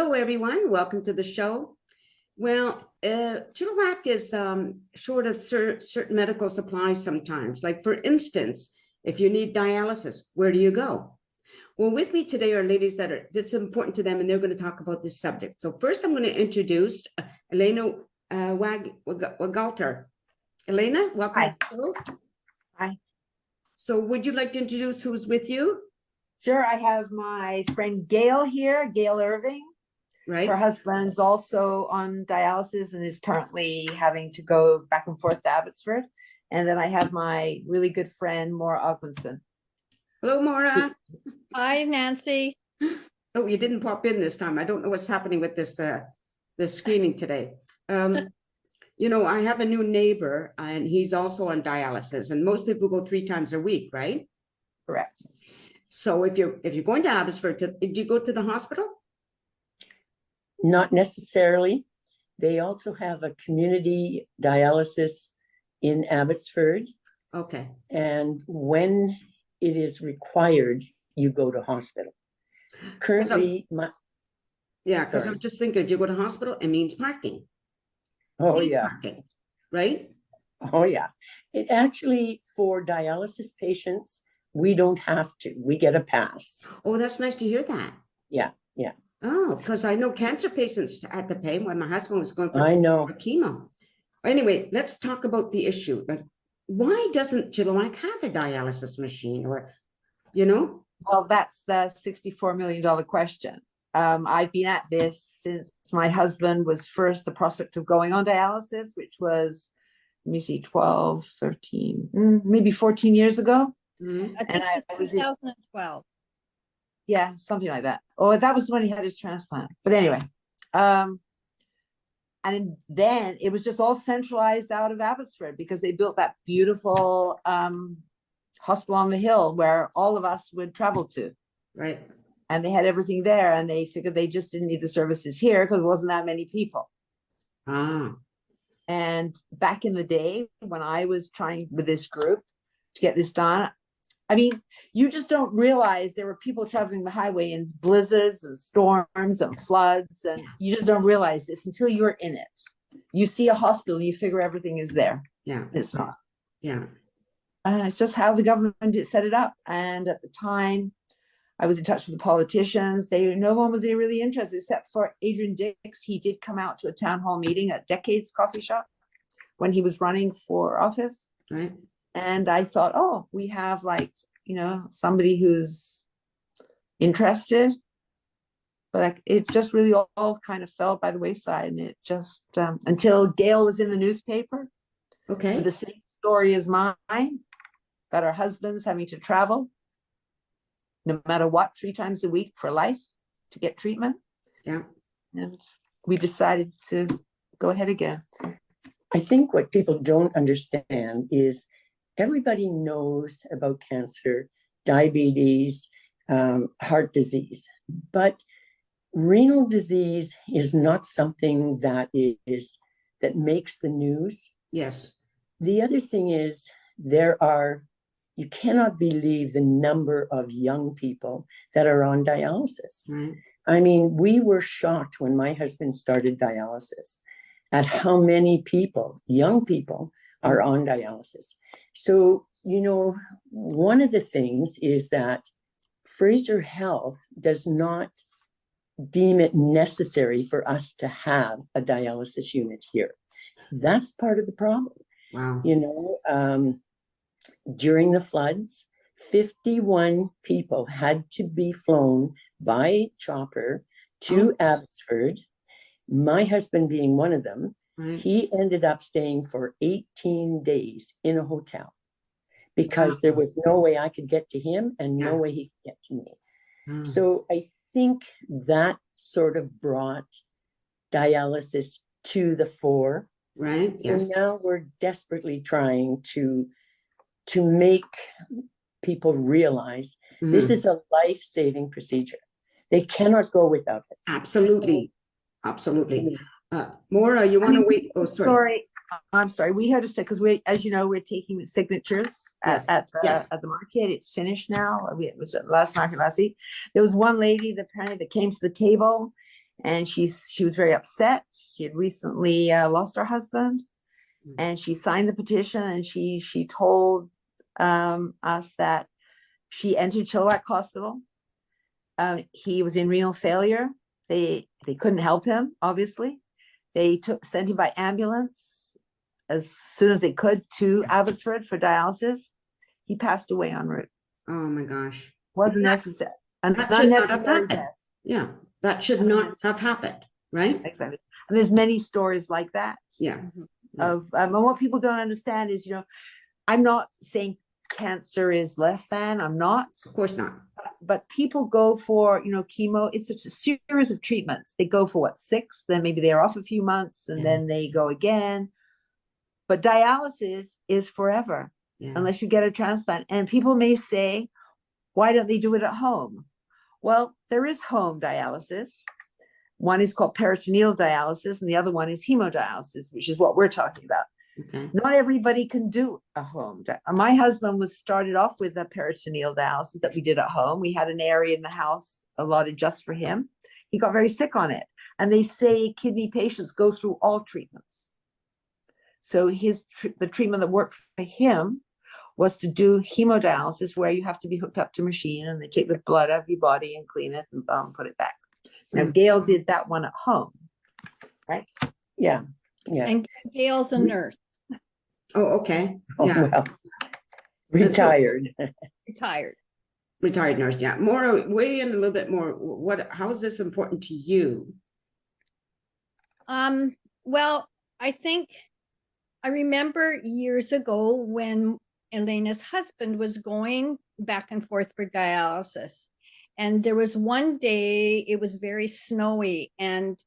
Hello, everyone. Welcome to the show. Well, Chilliwack is short of certain medical supplies sometimes. Like, for instance, if you need dialysis, where do you go? Well, with me today are ladies that's important to them, and they're going to talk about this subject. So first, I'm going to introduce Eliana Wugalter. Eliana, welcome. Hi. To the show. Hi. So would you like to introduce who's with you? Sure. I have my friend Gail here, Gail Irving. Right. Her husband's also on dialysis and is currently having to go back and forth to Abbotsford. And then I have my really good friend, Mhora Ogmundson. Hello, Mhora. Hi, Nancy. Oh, you didn't pop in this time. I don't know what's happening with this screening today. I have a new neighbor, and he's also on dialysis, and most people go 3 times a week, right? Correct. So if you're going to Abbotsford, do you go to the hospital? Not necessarily. They also have a community dialysis in Abbotsford. Okay. And when it is required, you go to hospital. Currently, because I'm just thinking, if you go to hospital, it means parking. Oh, yeah. Parking, right? Oh, yeah. It actually, for dialysis patients, we don't have to. We get a pass. Oh, that's nice to hear that. Yeah. Oh, because I know cancer patients had to pay when my husband was going for chemo. Anyway, let's talk about the issue. Like, why doesn't Chilliwack have a dialysis machine, or, Well, that's the $64 million question. I've been at this since my husband was first the prospect of going on dialysis, which was, 12, 13, maybe 14 years ago. Mm-hmm. I was 2012. Yeah, something like that. Oh, that was when he had his transplant. But anyway, and then it was just all centralized out of Abbotsford because they built that beautiful hospital on the hill where all of us would travel to. Right. And they had everything there, and they figured they just didn't need the services here because it wasn't that many people. And back in the day when I was trying with this group to get this done, I mean, you just don't realize there were people traveling the highway in blizzards and storms and floods, and you just don't realize this until you're in it. You see a hospital, you figure everything is there. Yeah. It's not. Yeah. It's just how the government set it up. And at the time, I was in touch with the politicians. No one was really interested except for Adrian Dix. He did come out to a town hall meeting at Decades Coffee Shop when he was running for office. Right. And I thought, oh, we have somebody who's interested. But it just really all kind of fell by the wayside. And it just, until Gail was in the newspaper. Okay. With the same story as mine, about our husbands having to travel, no matter what, 3 times a week for life to get treatment. Yeah. And we decided to go ahead again. I think what people don't understand is everybody knows about cancer, diabetes, heart disease, but renal disease is not something that makes the news. Yes. The other thing is you cannot believe the number of young people that are on dialysis. Right. I mean, we were shocked when my husband started dialysis at how many young people, are on dialysis. So, one of the things is that Fraser Health does not deem it necessary for us to have a dialysis unit here. That's part of the problem. Wow. During the floods, 51 people had to be flown by chopper to Abbotsford. My husband being one of them. Right. He ended up staying for 18 days in a hotel because there was no way I could get to him and no way he could get to me. So I think that sort of brought dialysis to the fore. Right. Yes. So now we're desperately trying to make people realialize this is a life-saving procedure. They cannot go without it. Absolutely. Absolutely. Mhora, you want to wait? Oh, sorry. I'm sorry. We had to say, because as you know, we're taking signatures at the market. It's finished now. It was last market last week. There was one lady apparently that came to the table And she was very upset. She had recently lost her husband, and she signed the petition, and she told us that she entered Chilliwack Hospital. He was in renal failure. They couldn't help him, obviously. They sent him by ambulance as soon as they could to Abbotsford for dialysis. He passed away en route. Oh my gosh. Wasn't necessary. An That should not have unnecessary happened. death. Yeah, that should not have happened, right? Exactly. And there's many stories like that. Yeah. Of and what people don't understand is, I'm not saying cancer is less than. I'm not. Of course not. But people go for, chemo. It's such a series of treatments. They go for 6, then maybe they're off a few months, and then they go again. But dialysis is forever unless you get a transplant. And people may say, why don't they do it at home? Well, there is home dialysis. One is called peritoneal dialysis, and the other one is hemodialysis, which is what we're talking about. Okay. Not everybody can do a home. My husband was started off with a peritoneal dialysis that we did at home. We had an area in the house allotted just for him. He got very sick on it. And they say kidney patients go through all treatments. So the treatment that worked for him was to do hemodialysis, where you have to be hooked up to a machine, and they take the blood out of your body and clean it and put it back. Now, Gail did that one at home, right? Yeah. And Gail's a nurse, Oh, okay. Oh, Yeah. well, retired. retired. Retired nurse. Yeah. Mhora, weigh in a little bit more. How is this important to you? Well, I think I remember years ago when Elena's husband was going back and forth for dialysis. And there was one day, it was very snowy, and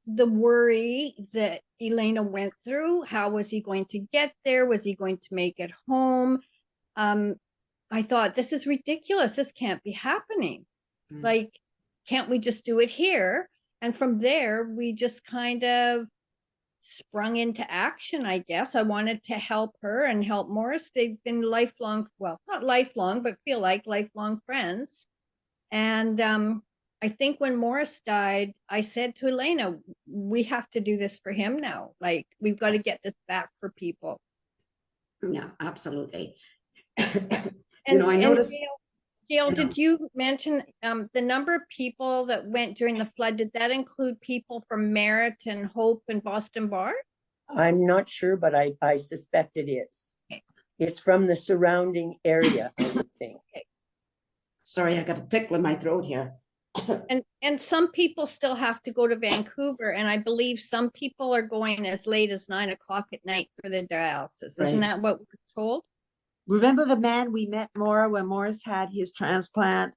the worry that Elena went through, how was he going to get there? Was he going to make it home? I thought, this is ridiculous. This can't be happening. Like, can't we just do it here? And from there, we just kind of sprung into action, I guess. I wanted to help her and help Morris. They've been lifelong, well, not lifelong, but feel like lifelong friends. And I think when Morris died, I said to Elena, we have to do this for him now. Like, we've got to get this back for people. Yeah, absolutely. And I noticed. Gail, did you mention the number of people that went during the flood? Did that include people from Merritt and Hope and Boston Bar? I'm not sure, but I suspect it is. Okay. It's from the surrounding area, I would think. Okay. Sorry, I got a tickle in my throat here. And some people still have to go to Vancouver, and I believe some people are going as late as 9 o'clock at night for their dialysis. Isn't that what we're told? Remember the man we met, Mhora, when Morris had his transplant?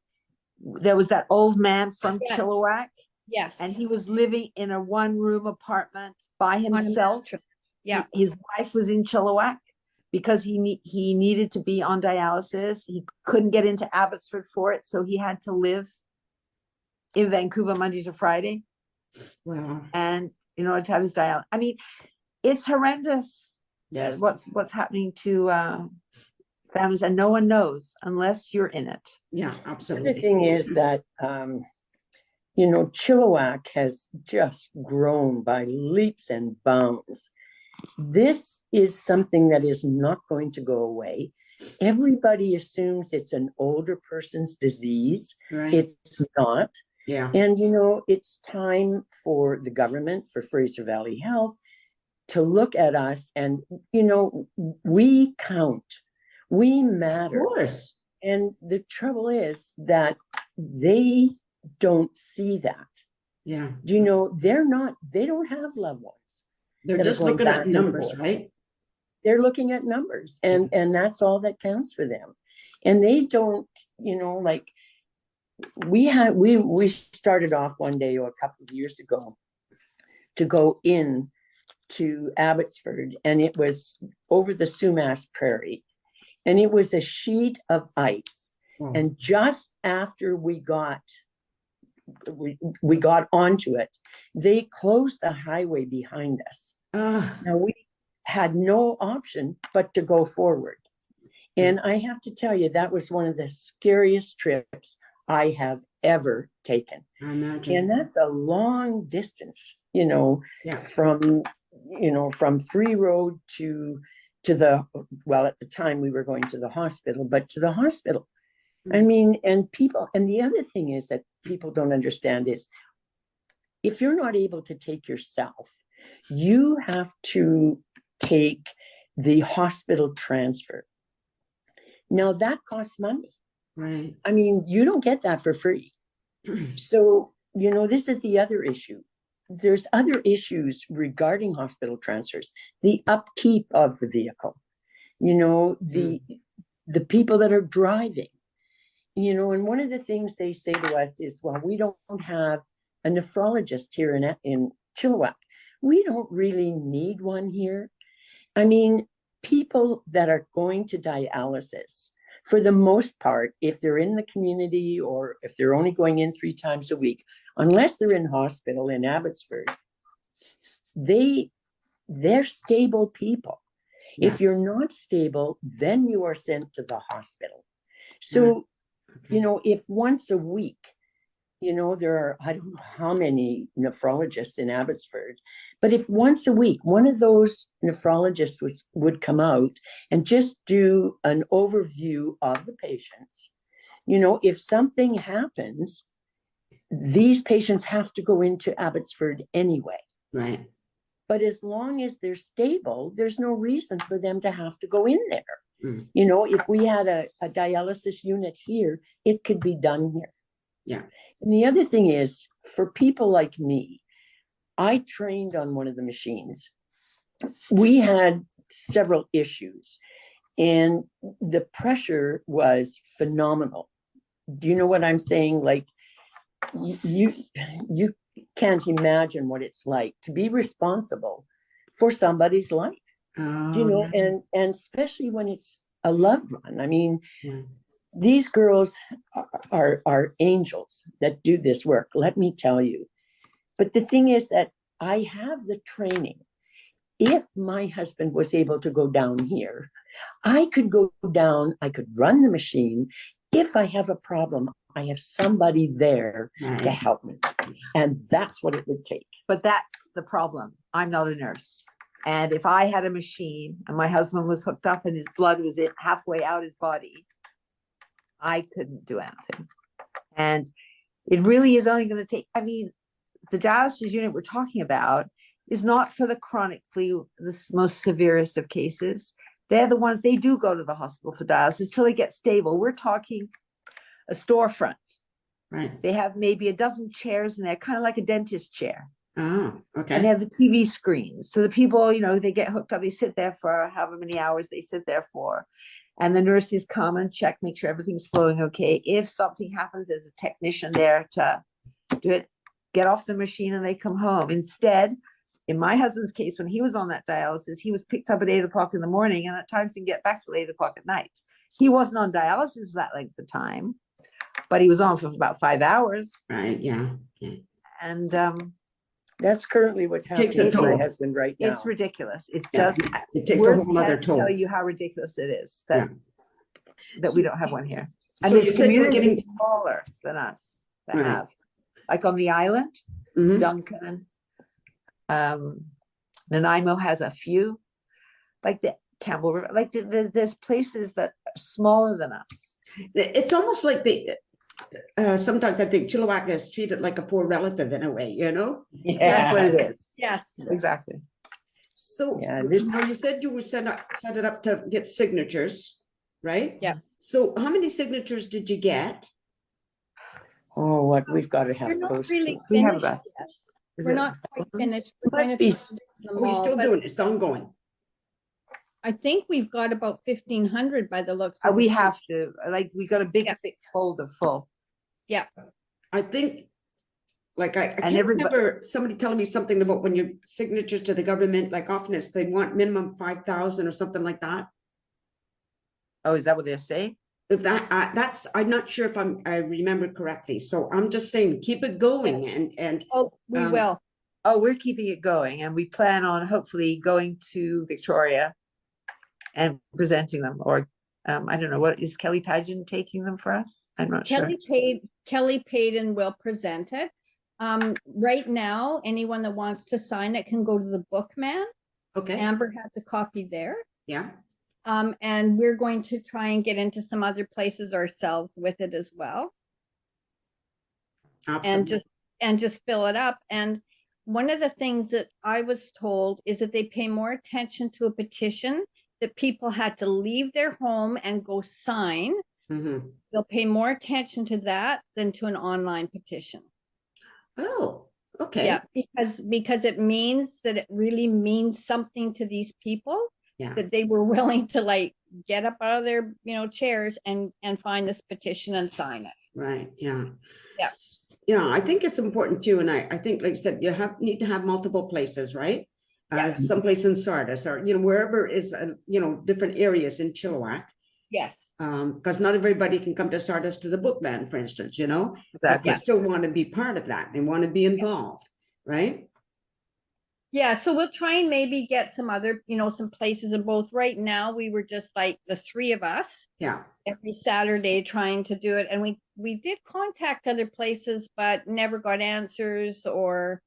There was that old man from Chilliwack. Yes. And he was living in a 1-room apartment by himself. Yeah. His wife was in Chilliwack because he needed to be on dialysis. He couldn't get into Abbotsford for it, so he had to live in Vancouver Monday to Friday. Wow. And in order to have his dialysis. I mean, it's horrendous. Yes. What's happening to families, and no one knows unless you're in it. Yeah, absolutely. The thing is that, Chilliwack has just grown by leaps and bounds. This is something that is not going to go away. Everybody assumes it's an older person's disease. Right. It's not. Yeah. And, it's time for the government, for Fraser Valley Health, to look at us and, we count. We matter. Of course. And the trouble is that they don't see that. Yeah. They don't have loved ones. They're that are just going looking back at and numbers, forth. right? They're looking at numbers, and that's all that counts for them. And they don't, we started off one day or a couple of years ago to go in to Abbotsford, and it was over the Sumas Prairie, and it was a sheet of ice. Wow. And just after we got onto it, they closed the highway behind us. Now we had no option but to go forward. And I have to tell you, that was one of the scariest trips I have ever taken. I imagine. And that's a long distance, you know, Yeah. from 3 Road to the, well, at the time we were going to the hospital, but to the hospital. I mean, and the other thing is that people don't understand is, if you're not able to take yourself, you have to take the hospital transfer. Now that costs money. Right. I mean, you don't get that for free. So, you know, this is the other issue. There's other issues regarding hospital transfers, the upkeep of the vehicle, you know, the people that are driving, you know, and one of the things they say to us is, well, we don't have a nephrologist here in Chilliwack. We don't really need one here. I mean, people that are going to dialysis, for the most part, if they're in the community or if they're only going in 3 times a week, unless they're in hospital in Abbotsford, they're stable people. Yeah. If you're not stable, then you are sent to the hospital. So, you know, if once a week, you know, there are, I don't know how many nephrologists in Abbotsford, but if once a week, one of those nephrologists would come out and just do an overview of the patients, you know, if something happens, these patients have to go into Abbotsford anyway. Right. But as long as they're stable, there's no reason for them to have to go in there. Mm. You know, if we had a dialysis unit here, it could be done here. Yeah. And the other thing is, for people like me, I trained on one of the machines. We had several issues, and the pressure was phenomenal. Do you know what I'm saying? Like, you can't imagine what it's like to be responsible for somebody's life. Do you know? Yeah. And especially when it's a loved one. I mean, Yeah. these girls are angels that do this work, let me tell you. But the thing is that I have the training. If my husband was able to go down here, I could go down, I could run the machine. If I have a problem, I have somebody there to help me. And that's what it would take. But that's the problem. I'm not a nurse. And if I had a machine and my husband was hooked up and his blood was halfway out his body, I couldn't do anything. And it really is only going to take, I mean, the dialysis unit we're talking about is not for the chronically, the most severest of cases. They're the ones, they do go to the hospital for dialysis till they get stable. We're talking a storefront. Right. They have maybe a dozen chairs in there, kind of like a dentist chair. Oh, okay. And they have the TV screens. So the people, you know, they get hooked up, they sit there for however many hours they sit there for. And the nurses come and check, make sure everything's flowing okay. If something happens, there's a technician there to do it, get off the machine, and they come home. Instead, in my husband's case, when he was on that dialysis, he was picked up at 8 o'clock in the morning, and at times didn't get back till 8 o'clock at night. He wasn't on dialysis for that length of time, but he was on for about 5 hours. Right. Yeah. Okay. And That's currently what's Takes happening a to my toll. husband right now. it's ridiculous. It's Yeah. just It takes a words whole other can't toll. tell you how ridiculous it is that we don't have one here. And So this you said we're community getting is smaller than us that Right. have, like on the island, Mhm. Duncan, Nanaimo has a few, like the Campbell River, like there's places that are smaller than us. It's almost like sometimes I think Chilliwack is treated like a poor relative in a way, you know? That's what it is. Yes. Exactly. So Yeah, you said you would set it up to get signatures, right? Yeah. So how many signatures did you get? Oh, what we've got to We're have not close really to. We have finished about- yet. Is We're it- not quite finished. We're Must kind of be trying to do them Oh, you're all, still but doing it. It's ongoing. I think we've got about 1,500 by the looks. We the have to, like, we got a big Yeah. thick folder full. I think, like I And can't everybody- remember somebody telling me something about when your signatures to the government, like often it's they want minimum 5,000 or something like that. Oh, is that what they're saying? If that's, I'm not sure if I remember correctly. So I'm just saying, keep it going and Oh, we Um, will. Oh, we're keeping it going, and we plan on hopefully going to Victoria and presenting them, or I don't know, what is Kelly Pageant taking them for us? I'm not sure. Kelly paid and will present it. Right now, anyone that wants to sign it can go to the Bookman. Okay. Amber has a copy there. Yeah. And we're going to try and get into some other places ourselves with it as well. Absolutely. And just fill it up. And one of the things that I was told is that they pay more attention to a petition that people had to leave their home and go sign. Mm-hmm. They'll pay more attention to that than to an online petition. Oh, okay. Yeah, because it means that it really means something to these people. Yeah. That they were willing to like get up out of their chairs and find this petition and sign it. Right. Yeah. Yeah. Yeah, I think it's important too, and I think, like I said, need to have multiple places, right? Yes. Someplace in Sardis, or wherever is different areas in Chilliwack. Yes. Because not everybody can come to Sardis to the Bookman, for instance, Exactly. but they still want to be part of that. They want to be involved, right? Yeah, so we'll try and maybe get some other, some places in both. Right now, we were just like the three of us. Yeah. Every Saturday trying to do it. And we did contact other places, but never got answers, or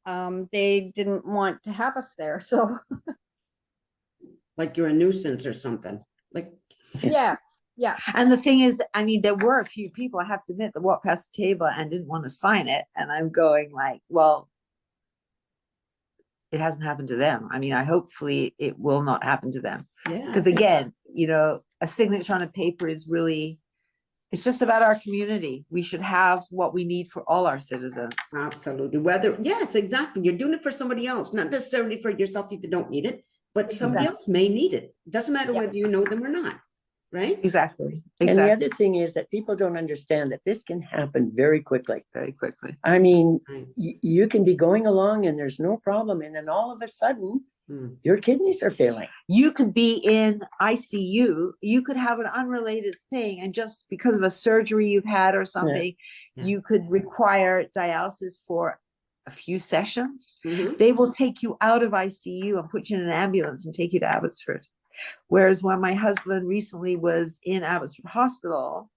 they didn't want to have us there. So Like you're a nuisance or something. Like, yeah. And the thing is, I mean, there were a few people, I have to admit, that walked past the table and didn't want to sign it. And I'm going like, well, it hasn't happened to them. I mean, hopefully it will not happen to them. yeah. Because again, a signature on a paper is really, it's just about our community. We should have what we need for all our citizens. Absolutely. Yes, exactly. You're doing it for somebody else, not necessarily for yourself if you don't need it, but somebody else may need it. Doesn't matter whether you know them or not, right? Exactly. And the other thing is that people don't understand that this can happen very quickly. Very quickly. I mean, Right. you can be going along and there's no problem. And then all of a sudden, your kidneys are failing. You could be in ICU, you could have an unrelated thing, and just because of a surgery you've had or something, Yeah. you could require dialysis for a few sessions. Mhm. They will take you out of ICU and put you in an ambulance and take you to Abbotsford. Whereas when my husband recently was in Abbotsford Hospital,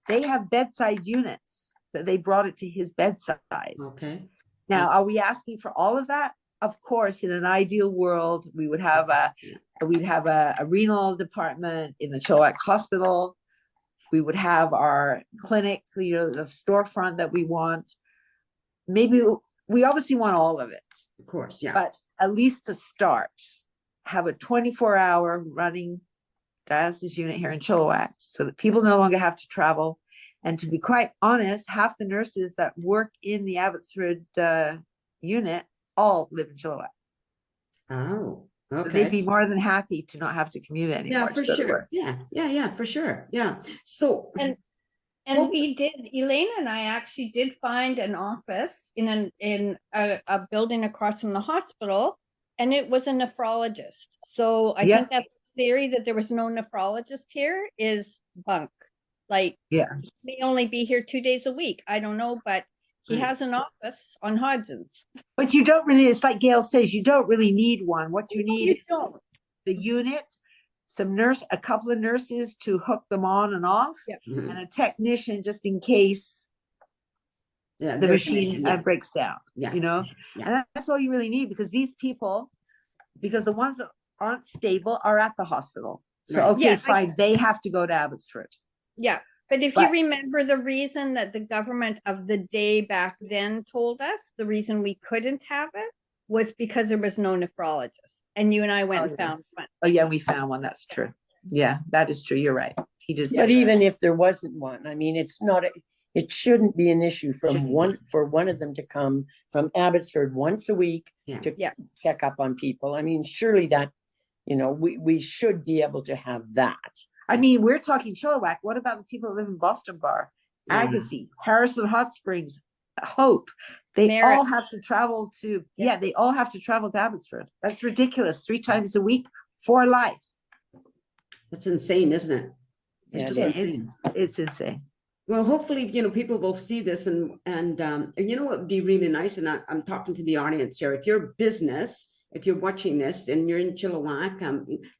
they have bedside units that they brought it to his bedside. Okay. Now, are we asking for all of that? Of course, in an ideal world, we would have a renal department in the Chilliwack Hospital. We would have our clinic, the storefront that we want. Maybe we obviously want all of it, Of course. Yeah. but at least to start, have a 24-hour running dialysis unit here in Chilliwack so that people no longer have to travel. And to be quite honest, half the nurses that work in the Abbotsford unit all live in Chilliwack. Oh, So okay. they'd be more than happy to not have to commute anymore. Yeah, to for go to sure. work. Yeah, for sure. Yeah. So, And we did, Elena and I actually did find an office in a building across from the hospital, and it was a nephrologist. So I think that theory that there was no nephrologist here is bunk. Like, he may only be here 2 days a week. I don't know, but he has an office on Hodgson's. But you don't really, it's like Gail says, you don't really need one. What you need is the unit, a couple of nurses to hook them on and off, Mhm. and a technician just in case yeah, the there's- machine yeah, breaks down, yeah. Yeah. And that's all you really need, because these people, because the ones that aren't stable are at the hospital. So, Right. okay, Yeah, fine, they have to go to Abbotsford. Yeah. But if you remember, the reason that the government of the day back then told us, the reason we couldn't have it was because there was no nephrologist. And you and I went and found one. Oh yeah, we found one. That's true. Yeah, that is true. You're right. He did. But even if there wasn't one, I mean, it shouldn't be an issue for one of them to come from Abbotsford once a week to check up on people. I mean, surely that, we should be able to have that. I mean, we're talking Chilliwack. What about the people who live in Boston Bar, Agassiz, Harrison Hot Springs, Hope? They all have to travel to, they all have to travel to Abbotsford. That's ridiculous. 3 times a week for life. That's insane, isn't it? It's insane. Well, hopefully, people will see this and what would be really nice. And I'm talking to the audience here. If you're a business, if you're watching this and you're in Chilliwack,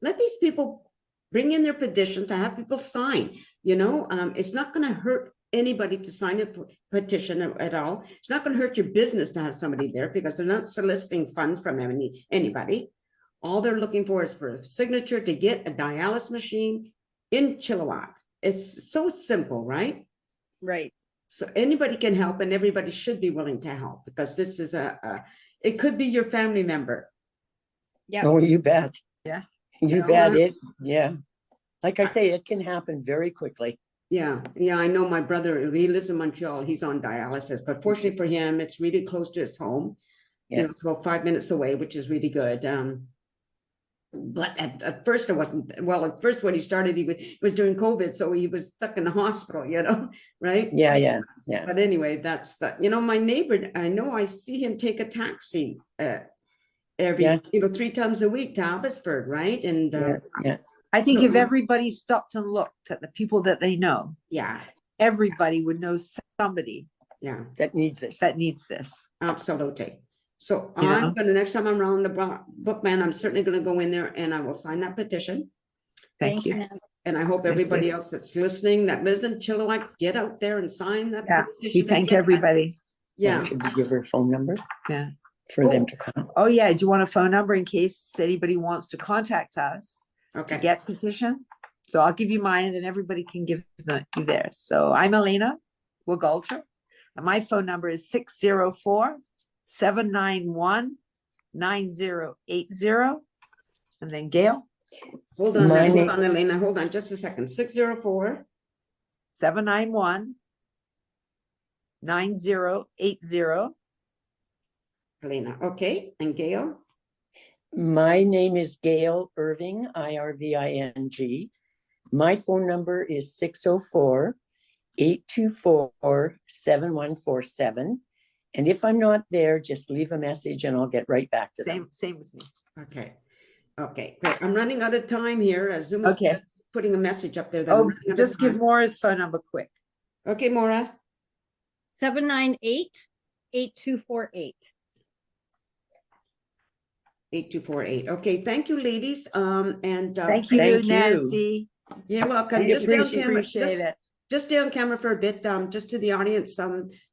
let these people bring in their petition to have people sign. It's not going to hurt anybody to sign a petition at all. It's not going to hurt your business to have somebody there because they're not soliciting funds from anybody. All they're looking for is for a signature to get a dialysis machine in Chilliwack. It's so simple, right? Right. So anybody can help, and everybody should be willing to help, because this is it could be your family member. Yeah. Oh, you bet. Yeah. You bet it. Yeah. Like I say, it can happen very quickly. Yeah, I know my brother, he lives in Montreal, he's on dialysis, but fortunately for him, it's really close to his home. Yeah. It's about 5 minutes away, which is really good. But at first it wasn't, well, at first when he started, he was during COVID, so he was stuck in the hospital, right? Yeah. But anyway, that's, my neighbor, I see him take a taxi every, 3 times a week to Abbotsford, right? And Yeah. I think if everybody stopped and looked at the people that they know, yeah, everybody would know somebody yeah, That needs this. that needs this. absolutely. So You I'm know? gonna, next time I'm around the bookman, I'm certainly gonna go in there and I will sign that petition. Thank you. Nancy. And I hope Thank everybody you. else that's listening, that lives in Chilliwack, get out there and sign that Yeah, petition. we thank and get that- everybody. Yeah, Should we give her a phone number Yeah. for them to call? Oh, yeah. Do you want a phone number in case anybody wants to contact us to okay. get petition? So I'll give you mine and then everybody can give you theirs. So I'm Eliana Wugalter and my phone number is 604-791-9080. And then Gail, Hold on, My hold name- on, Elena, hold on just a second. 604. 791-9080. Elena, okay, and Gail? My name is Gail Irving, Irving. My phone number is 604-824-7147. And if I'm not there, just leave a message and I'll get right back to them. Same with me. Okay, great. I'm running out of time here. Zoom is Okay. just putting a message up there. that I'm Oh, running out of just give time. Maura's phone number quick. Okay, Mhora. 798-8248. 8248. Okay, thank you, ladies. And Thank you, Thank you. Nancy. you're welcome. We Just stay on appreciate- camera. Appreciate it. Just stay on camera for a bit. Just to the audience.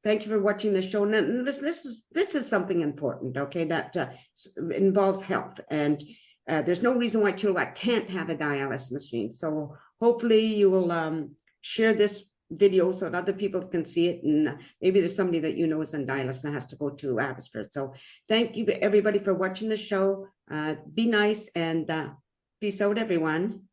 Thank you for watching the show. And this is something important. Okay, that involves health, and there's no reason why Chilliwack can't have a dialysis machine. So hopefully you will share this video so that other people can see it, and maybe there's somebody that you know is on dialysis and has to go to Abbotsford. So thank you everybody for watching the show. Be nice and peace out, everyone.